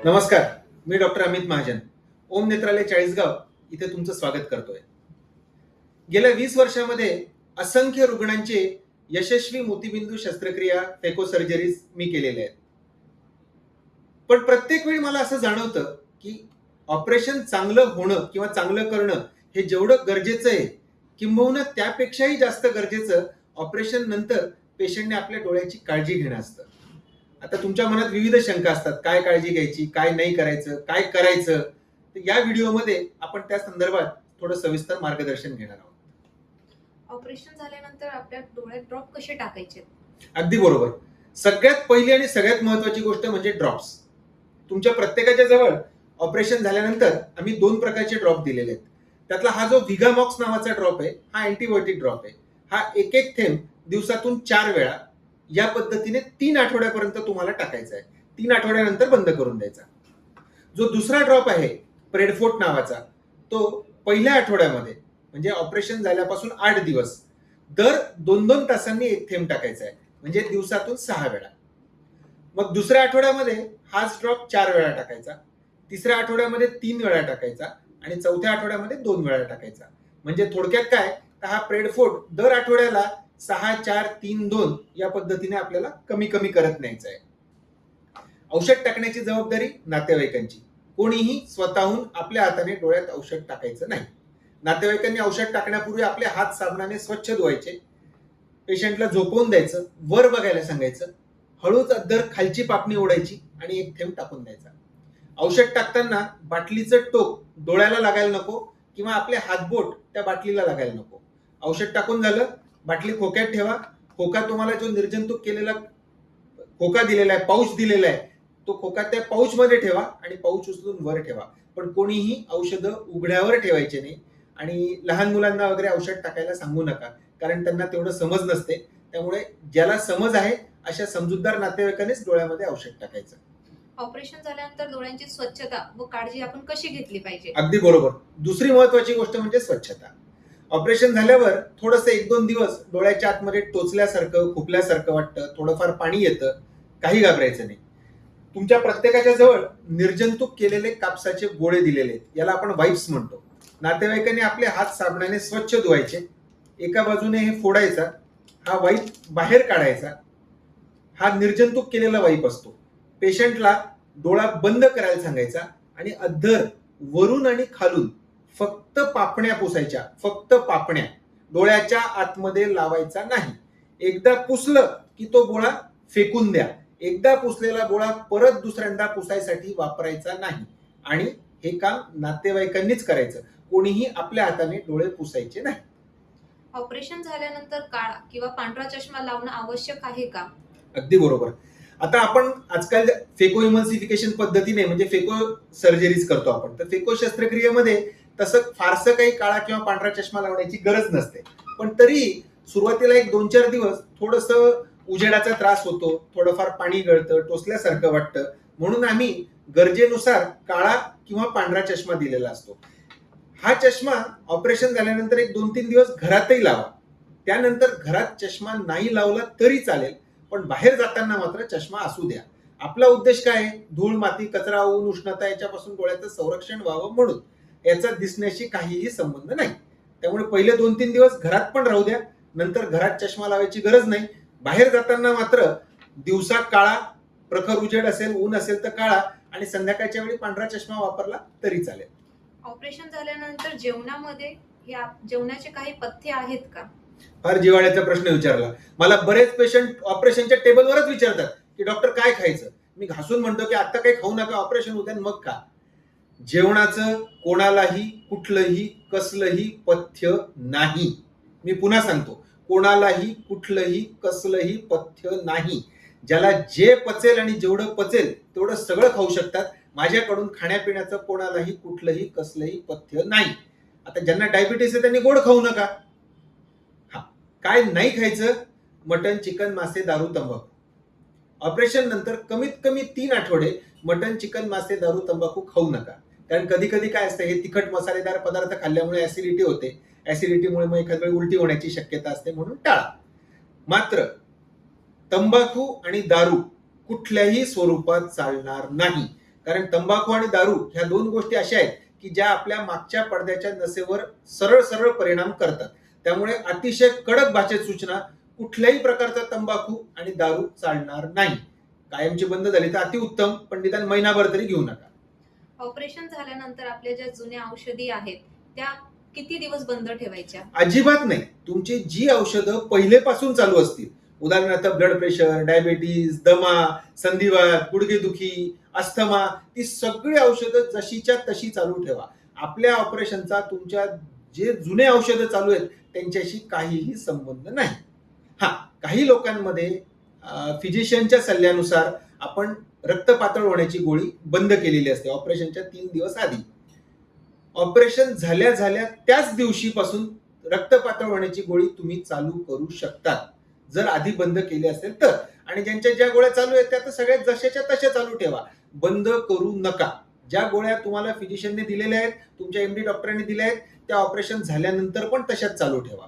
नमस्कार, मी डॉक्टर अमित महाजन. ओम नेत्रालय चाळीसगाव इथे तुमचं स्वागत करतोय. गेल्या 20 वर्षामध्ये असंख्य रुग्णांचे यशस्वी मोतीबिंदू शस्त्रक्रिया फेको सर्जरीज मी केलेल्या आहेत. पण प्रत्येक वेळी मला असं जाणवतं की ऑपरेशन चांगलं होणं किंवा चांगलं करणं हे जेवढं गरजेचं आहे, किंबहुना त्यापेक्षाही जास्त गरजेचं ऑपरेशन नंतर पेशंटने आपल्या डोळ्याची काळजी घेणं असतं. आता तुमच्या मनात विविध शंका असतात. काय काळजी घ्यायची, काय नाही करायचं, काय करायचं? तर या व्हिडिओमध्ये आपण त्या संदर्भात थोडं सविस्तर मार्गदर्शन घेणार आहोत. ऑपरेशन झाल्यानंतर आपल्या डोळ्यात ड्रॉप कसे टाकायचे? अगदी बरोबर. सगळ्यात पहिली आणि सगळ्यात महत्वाची गोष्ट म्हणजे ड्रॉप्स. तुमच्या प्रत्येकाच्या जवळ ऑपरेशन झाल्यानंतर आम्ही 2 प्रकारचे ड्रॉप दिलेले आहेत. त्यातला हा जो व्हिगामॉक्स नावाचा ड्रॉप आहे, हा अँटीबायोटिक ड्रॉप आहे. हा एक थेंब दिवसातून 4 वेळा या पद्धतीने 3 आठवड्यापर्यंत तुम्हाला टाकायचा आहे. 3 आठवड्यानंतर बंद करून द्यायचा. जो दुसरा ड्रॉप आहे प्रेडफोर्ट नावाचा, तो पहिल्या आठवड्यामध्ये म्हणजे ऑपरेशन झाल्यापासून 8 दिवस दर 2-2 तासांनी एक थेंब टाकायचा आहे, म्हणजे दिवसातून 6 वेळा. मग दुसऱ्या आठवड्यामध्ये हाच ड्रॉप 4 वेळा टाकायचा, तिसऱ्या आठवड्यामध्ये 3 वेळा टाकायचा आणि चौथ्या आठवड्यामध्ये 2 वेळा टाकायचा. म्हणजे थोडक्यात काय, तर हा प्रेडफोर्ट दर आठवड्याला 6, 4, 3, 2 या पद्धतीने आपल्याला कमी कमी करत न्यायचं आहे. औषध टाकण्याची जबाबदारी नातेवाईकांची. कोणीही स्वतःहून आपल्या हाताने डोळ्यात औषध टाकायचं नाही. नातेवाईकांनी औषध टाकण्यापूर्वी आपले हात साबणाने स्वच्छ धुवायचे. पेशंटला झोपवून द्यायचं, वर बघायला सांगायचं, हळूच अद्दर खालची पापणी ओढायची आणि एक थेंब टाकून द्यायचा. औषध टाकताना बाटलीचं टोक डोळ्याला लागायला नको किंवा आपले हातबोट त्या बाटलीला लागायला नको. औषध टाकून झालं, बाटली खोक्यात ठेवा. खोका तुम्हाला जो निर्जंतुक केलेला खोका दिलेला आहे, पाऊच दिलेला आहे, तो खोका त्या पाऊच मध्ये ठेवा आणि पाऊच उचलून वर ठेवा. पण कोणीही औषधं उघड्यावर ठेवायचे नाही आणि लहान मुलांना वगैरे औषध टाकायला सांगू नका, कारण त्यांना तेवढं समज नसते. त्यामुळे ज्याला समज आहे अशा समजूतदार नातेवाईकांनीच डोळ्यामध्ये औषध टाकायचं. ऑपरेशन झाल्यानंतर डोळ्यांची स्वच्छता व काळजी आपण कशी घेतली पाहिजे? अगदी बरोबर. दुसरी महत्वाची गोष्ट म्हणजे स्वच्छता. ऑपरेशन झाल्यावर थोडस 1-2 दिवस डोळ्याच्या आतमध्ये टोचल्यासारखं, खुपल्यासारखं वाटतं, थोडंफार पाणी येतं. काही घाबरायचं नाही. तुमच्या प्रत्येकाच्या जवळ निर्जंतुक केलेले कापसाचे गोळे दिलेले आहेत, याला आपण वाईप्स म्हणतो. नातेवाईकांनी आपले हात साबणाने स्वच्छ धुवायचे. एका बाजूने हे फोडायचा, हा वाईप बाहेर काढायचा. हा निर्जंतुक केलेला वाईप असतो. पेशंटला डोळा बंद करायला सांगायचा आणि अद्धर वरून आणि खालून फक्त पापण्या पुसायच्या, फक्त पापण्या. डोळ्याच्या आतमध्ये लावायचा नाही. एकदा पुसलं की तो गोळा फेकून द्या. एकदा पुसलेला गोळा परत दुसऱ्यांदा पुसायसाठी वापरायचा नाही. आणि हे काम नातेवाईकांनीच करायचं. कोणीही आपल्या हाताने डोळे पुसायचे नाही. ऑपरेशन झाल्यानंतर काळा किंवा पांढरा चष्मा लावणं आवश्यक आहे का? अगदी बरोबर. आता आपण आजकाल फेको इमल्सिफिकेशन पद्धतीने म्हणजे फेको सर्जरीज करतो आपण. तर फेको शस्त्रक्रियेमध्ये तसं फारसं काही काळा किंवा पांढरा चष्मा लावण्याची गरज नसते. पण तरी सुरुवातीला एक 2-4 दिवस थोडंसं उजेडाचा त्रास होतो, थोडंफार पाणी गळतं, टोचल्यासारखं वाटतं. म्हणून आम्ही गरजेनुसार काळा किंवा पांढरा चष्मा दिलेला असतो. हा चष्मा ऑपरेशन झाल्यानंतर एक 2-3 दिवस घरातही लावा. त्यानंतर घरात चष्मा नाही लावला तरी चालेल, पण बाहेर जाताना मात्र चष्मा असू द्या. आपला उद्देश काय आहे? धूळ, माती, कचरा, ऊन, उष्णता याच्यापासून डोळ्याचं संरक्षण व्हावं म्हणून. याचा दिसण्याशी काहीही संबंध नाही. त्यामुळे पहिले 2-3 दिवस घरात पण राहू द्या. नंतर घरात चष्मा लावायची गरज नाही. बाहेर जाताना मात्र दिवसा काळा, प्रखर उजेड असेल, ऊन असेल तर काळा आणि संध्याकाळच्या वेळी पांढरा चष्मा वापरला तरी चालेल. ऑपरेशन झाल्यानंतर जेवणामध्ये जेवणाचे काही पथ्य आहेत का? फार जिव्हाळ्याचा प्रश्न विचारला. मला बरेच पेशंट ऑपरेशनच्या टेबलवरच विचारतात की डॉक्टर काय खायचं. मी घासून म्हणतो की आता काही खाऊ नका, ऑपरेशन उद्या मग खा. जेवणाचं कोणालाही कुठलंही कसलंही पथ्य नाही. मी पुन्हा सांगतो, कोणालाही कुठलंही कसलंही पथ्य नाही. ज्याला जे पचेल आणि जेवढं पचेल तेवढं सगळं खाऊ शकतात. माझ्याकडून खाण्यापिण्याचं कोणालाही कुठलंही कसलंही पथ्य नाही. आता ज्यांना डायबिटीस आहे त्यांनी गोड खाऊ नका. हा, काय नाही खायचं? मटन, चिकन, मासे, दारू, तंबाखू. ऑपरेशन नंतर कमीत कमी 3 आठवडे मटन, चिकन, मासे, दारू, तंबाखू खाऊ नका. कारण कधी कधी काय असतं, हे तिखट मसालेदार पदार्थ खाल्ल्यामुळे ऍसिडिटी होते. ऍसिडिटीमुळे मग एखाद्या वेळी उलटी होण्याची शक्यता असते, म्हणून टाळा. मात्र तंबाखू आणि दारू कुठल्याही स्वरूपात चालणार नाही. कारण तंबाखू आणि दारू ह्या दोन गोष्टी अशा आहेत की ज्या आपल्या मागच्या पडद्याच्या नसेवर सरळ सरळ परिणाम करतात. त्यामुळे अतिशय कडक भाषेत सूचना, कुठल्याही प्रकारचा तंबाखू आणि दारू चालणार नाही. कायमची बंद झाली तर अतिउत्तम, पण निदान महिनाभर तरी घेऊ नका. ऑपरेशन झाल्यानंतर आपल्या ज्या जुन्या औषधी आहेत त्या किती दिवस बंद ठेवायच्या? अजिबात नाही. तुमची जी औषधं पहिलेपासून चालू असतील, उदाहरणार्थ ब्लड प्रेशर, डायबिटीज, दमा, संधिवात, गुडघेदुखी, अस्थमा, ती सगळी औषधं जशीच्या तशी चालू ठेवा. आपल्या ऑपरेशनचा तुमच्या जे जुने औषधं चालू आहेत त्यांच्याशी काहीही संबंध नाही. हा, काही लोकांमध्ये फिजिशियनच्या सल्ल्यानुसार आपण रक्त पातळ होण्याची गोळी बंद केलेली असते ऑपरेशनच्या 3 दिवस आधी. ऑपरेशन झाल्या झाल्या त्याच दिवशीपासून रक्त पातळ होण्याची गोळी तुम्ही चालू करू शकता, जर आधी बंद केली असेल तर. आणि ज्यांच्या ज्या गोळ्या चालू आहेत त्या तर सगळ्यात जशाच्या तशा चालू ठेवा, बंद करू नका. ज्या गोळ्या तुम्हाला फिजिशियनने दिलेल्या आहेत, तुमच्या एमडी डॉक्टरांनी दिल्या आहेत, त्या ऑपरेशन झाल्यानंतर पण तशाच चालू ठेवा.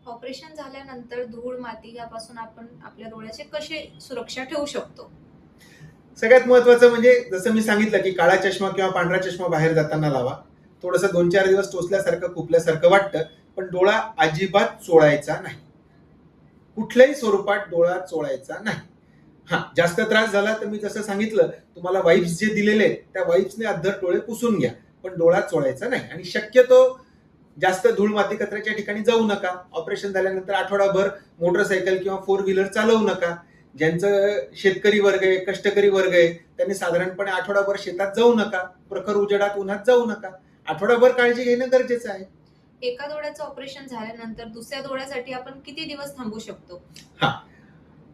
ऑपरेशन झाल्यानंतर धूळ माती यापासून आपण आपल्या डोळ्याची कशी सुरक्षा ठेवू शकतो? सगळ्यात महत्वाचं म्हणजे जसं मी सांगितलं की काळा चष्मा किंवा पांढरा चष्मा बाहेर जाताना लावा. थोडंसं 2-4 दिवस टोचल्यासारखं खुपल्यासारखं वाटतं, पण डोळा अजिबात चोळायचा नाही. कुठल्याही स्वरूपात डोळा चोळायचा नाही. हा, जास्त त्रास झाला तर मी जसं सांगितलं तुम्हाला वाईप्स जे दिलेले आहेत त्या वाईप्सने अद्धर डोळे पुसून घ्या, पण डोळा चोळायचा नाही. आणि शक्यतो जास्त धूळ माती कचऱ्याच्या ठिकाणी जाऊ नका. ऑपरेशन झाल्यानंतर आठवडाभर मोटरसायकल किंवा 4 व्हीलर चालवू नका. ज्यांचं शेतकरी वर्ग आहे, कष्टकरी वर्ग आहे, त्यांनी साधारणपणे आठवडाभर शेतात जाऊ नका. प्रखर उजेडात उन्हात जाऊ नका. आठवडाभर काळजी घेणं गरजेचं आहे. एका डोळ्याचं ऑपरेशन झाल्यानंतर दुसऱ्या डोळ्यासाठी आपण किती दिवस थांबू शकतो? हा,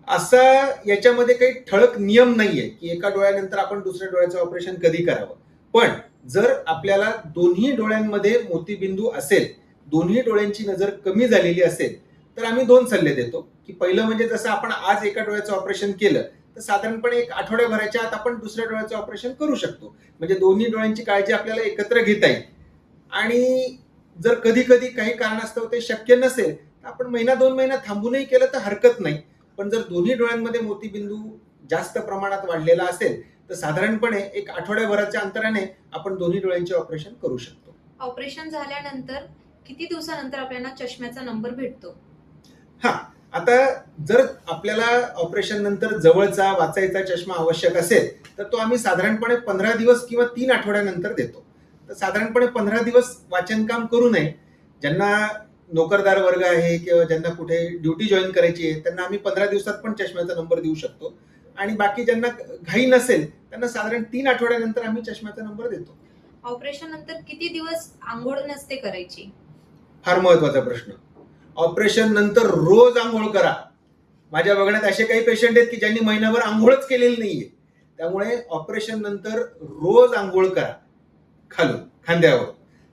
असा याच्यामध्ये काही ठळक नियम नाहीये की एका डोळ्यानंतर आपण दुसऱ्या डोळ्याचं ऑपरेशन कधी करावं. पण जर आपल्याला दोन्ही डोळ्यांमध्ये मोतीबिंदू असेल, दोन्ही डोळ्यांची नजर कमी झालेली असेल, तर आम्ही 2 सल्ले देतो की पहिलं म्हणजे जसं आपण आज एका डोळ्याचं ऑपरेशन केलं तर साधारणपणे एक आठवड्याभराच्या आत आपण दुसऱ्या डोळ्याचं ऑपरेशन करू शकतो. म्हणजे दोन्ही डोळ्यांची काळजी आपल्याला एकत्र घेता येईल. आणि जर कधी कधी काही कारणास्तव ते शक्य नसेल तर आपण महिना 2 महिना थांबूनही केलं तर हरकत नाही. पण जर दोन्ही डोळ्यांमध्ये मोतीबिंदू जास्त प्रमाणात वाढलेला असेल तर साधारणपणे एक आठवड्याभराच्या अंतराने आपण दोन्ही डोळ्यांचे ऑपरेशन करू शकतो. ऑपरेशन झाल्यानंतर किती दिवसानंतर आपल्याला चष्म्याचा नंबर भेटतो? हा, आता जर आपल्याला ऑपरेशन नंतर जवळचा वाचायचा चष्मा आवश्यक असेल तर तो आम्ही साधारणपणे 15 दिवस किंवा 3 आठवड्यानंतर देतो. तर साधारणपणे 15 दिवस वाचन काम करू नये. ज्यांना नोकरदार वर्ग आहे किंवा ज्यांना कुठे ड्युटी जॉईन करायची आहे त्यांना आम्ही 15 दिवसात पण चष्म्याचा नंबर देऊ शकतो. आणि बाकी ज्यांना घाई नसेल त्यांना साधारण 3 आठवड्यानंतर आम्ही चष्म्याचा नंबर देतो. ऑपरेशन नंतर किती दिवस आंघोळ नसते करायची? फार महत्वाचा प्रश्न. ऑपरेशन नंतर रोज आंघोळ करा. माझ्या बघण्यात असे काही पेशंट आहेत की ज्यांनी महिनाभर आंघोळच केलेली नाहीये. त्यामुळे ऑपरेशन नंतर रोज आंघोळ करा. खालून खांद्यावर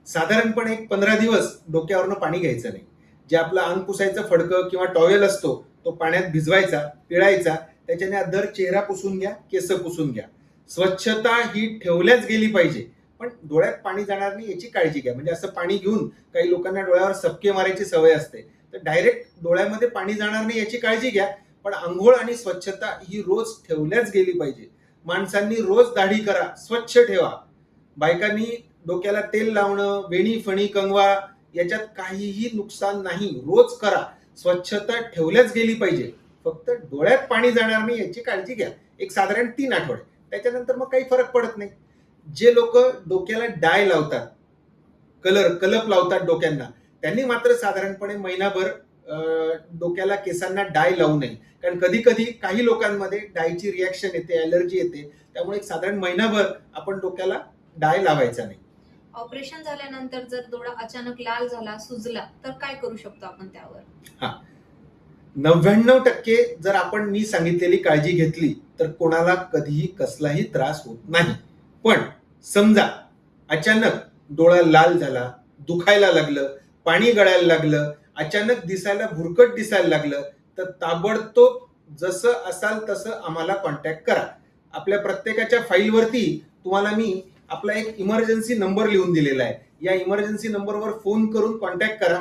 साधारणपणे 15 दिवस डोक्यावरनं पाणी घ्यायचं नाही. जे आपलं अंग पुसायचं फडकं किंवा टॉवेल असतो तो पाण्यात भिजवायचा, पिळायचा, त्याच्याने अद्धर चेहरा पुसून घ्या, केस पुसून घ्या. स्वच्छता ही ठेवल्याच गेली पाहिजे, पण डोळ्यात पाणी जाणार नाही याची काळजी घ्या. म्हणजे असं पाणी घेऊन काही लोकांना डोळ्यावर सबके मारायची सवय असते, तर डायरेक्ट डोळ्यामध्ये पाणी जाणार नाही याची काळजी घ्या. पण आंघोळ आणि स्वच्छता ही रोज ठेवल्याच गेली पाहिजे. माणसांनी रोज दाढी करा, स्वच्छ ठेवा. बायकांनी डोक्याला तेल लावणं, वेणी फणी कंगवा याच्यात काहीही नुकसान नाही. रोज करा. स्वच्छता ठेवल्याच गेली पाहिजे. फक्त डोळ्यात पाणी जाणार नाही याची काळजी घ्या. एक साधारण 3 आठवडे. त्याच्यानंतर मग काही फरक पडत नाही. जे लोक डोक्याला डाय लावतात, कलप लावतात डोक्यांना, त्यांनी मात्र साधारणपणे महिनाभर डोक्याला केसांना डाय लावू नये. कारण कधी कधी काही लोकांमध्ये डायची रिॲक्शन येते, ॲलर्जी येते. त्यामुळे एक साधारण महिनाभर आपण डोक्याला डाय लावायचा नाही. ऑपरेशन झाल्यानंतर जर डोळा अचानक लाल झाला, सुजला तर काय करू शकतो आपण त्यावर? हा, 99% जर आपण मी सांगितलेली काळजी घेतली तर कोणाला कधीही कसलाही त्रास होत नाही. पण समजा अचानक डोळा लाल झाला, दुखायला लागलं, पाणी गळायला लागलं, अचानक दिसायला भुरकट दिसायला लागलं, तर ताबडतोब जसं असाल तसं आम्हाला कॉन्टॅक्ट करा. आपल्या प्रत्येकाच्या फाईलवरती तुम्हाला मी आपला एक इमर्जन्सी नंबर लिहून दिलेला आहे. या इमर्जन्सी नंबरवर फोन करून कॉन्टॅक्ट करा.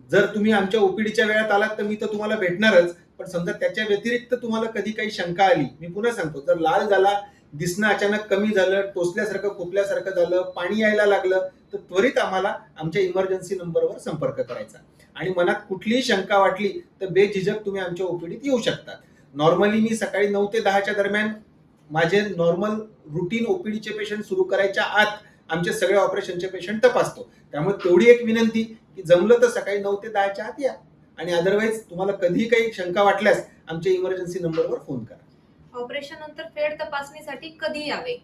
जर तुम्ही आमच्या ओपीडीच्या वेळात आलात तर मी तर तुम्हाला भेटणारच. पण समजा त्याच्या व्यतिरिक्त तुम्हाला कधी काही शंका आली, मी पुन्हा सांगतो, जर लाल झाला, दिसणं अचानक कमी झालं, टोचल्यासारखं खोकल्यासारखं झालं, पाणी यायला लागलं, तर त्वरित आम्हाला आमच्या इमर्जन्सी नंबरवर संपर्क करायचा. आणि मनात कुठलीही शंका वाटली तर बेझिझक तुम्ही आमच्या ओपीडीत येऊ शकता. नॉर्मली मी सकाळी 9 ते 10च्या दरम्यान माझे नॉर्मल रुटीन ओपीडीचे पेशंट सुरू करायच्या आत आमचे सगळे ऑपरेशनचे पेशंट तपासतो. त्यामुळे तेवढी एक विनंती की जमलं तर सकाळी 9 ते 10च्या आत या. आणि अदरवाईज तुम्हाला कधी काही शंका वाटल्यास आमच्या इमर्जन्सी नंबरवर फोन करा. ऑपरेशन नंतर फेड तपासणीसाठी कधी यावे?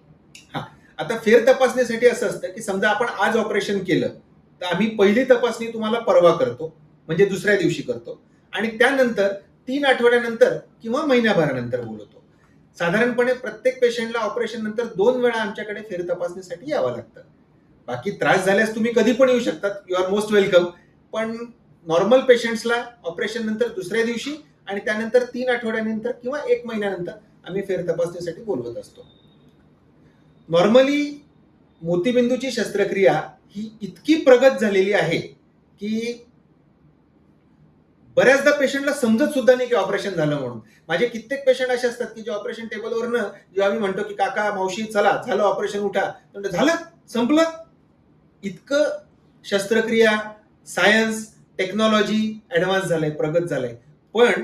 आता फेर तपासणीसाठी असं असतं की समजा आपण आज ऑपरेशन केलं तर आम्ही पहिली तपासणी तुम्हाला परवा करतो, म्हणजे दुसऱ्या दिवशी करतो, आणि त्यानंतर 3 आठवड्यानंतर किंवा महिन्याभरानंतर बोलवतो. साधारणपणे प्रत्येक पेशंटला ऑपरेशन नंतर 2 वेळा आमच्याकडे फेर तपासणीसाठी यावं लागतं. बाकी त्रास झाल्यास तुम्ही कधी पण येऊ शकतात, यू आर मोस्ट वेलकम. पण नॉर्मल पेशंट्सला ऑपरेशन नंतर दुसऱ्या दिवशी आणि त्यानंतर 3 आठवड्यानंतर किंवा 1 महिन्यानंतर आम्ही फेर तपासणीसाठी बोलवत असतो. नॉर्मली मोतीबिंदूची शस्त्रक्रिया ही इतकी प्रगत झालेली आहे की बऱ्याचदा पेशंटला समजत सुद्धा नाही की ऑपरेशन झालं म्हणून. माझे कित्येक पेशंट असे असतात की जे ऑपरेशन टेबलवरनं जेव्हा आम्ही म्हणतो की काका मावशी चला झालं ऑपरेशन उठा, तर झालं संपलं. इतकं शस्त्रक्रिया, सायन्स, टेक्नॉलॉजी ऍडव्हान्स झालंय, प्रगत झालंय. पण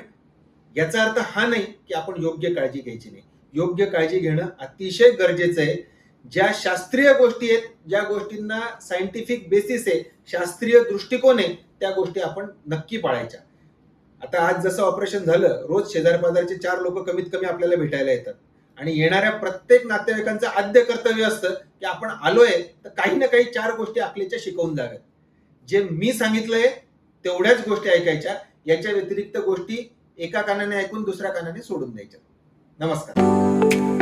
याचा अर्थ हा नाही की आपण योग्य काळजी घ्यायची नाही. योग्य काळजी घेणं अतिशय गरजेचं आहे. ज्या शास्त्रीय गोष्टी आहेत, ज्या गोष्टींना सायंटिफिक बेसिस आहे, शास्त्रीय दृष्टिकोन आहे, त्या गोष्टी आपण नक्की पाळायच्या. आता आज जसं ऑपरेशन झालं, रोज शेजार-पाजारचे 4 लोक कमीत कमी आपल्याला भेटायला येतात आणि येणाऱ्या प्रत्येक नातेवाईकांचं आद्य कर्तव्य असतं की आपण आलोय तर काही ना काही 4 गोष्टी अकलेच्या शिकवून जाव्यात. जे मी सांगितलंय तेवढ्याच गोष्टी ऐकायच्या, याच्या व्यतिरिक्त गोष्टी एका कानाने ऐकून दुसऱ्या कानाने सोडून द्यायच्या. नमस्कार.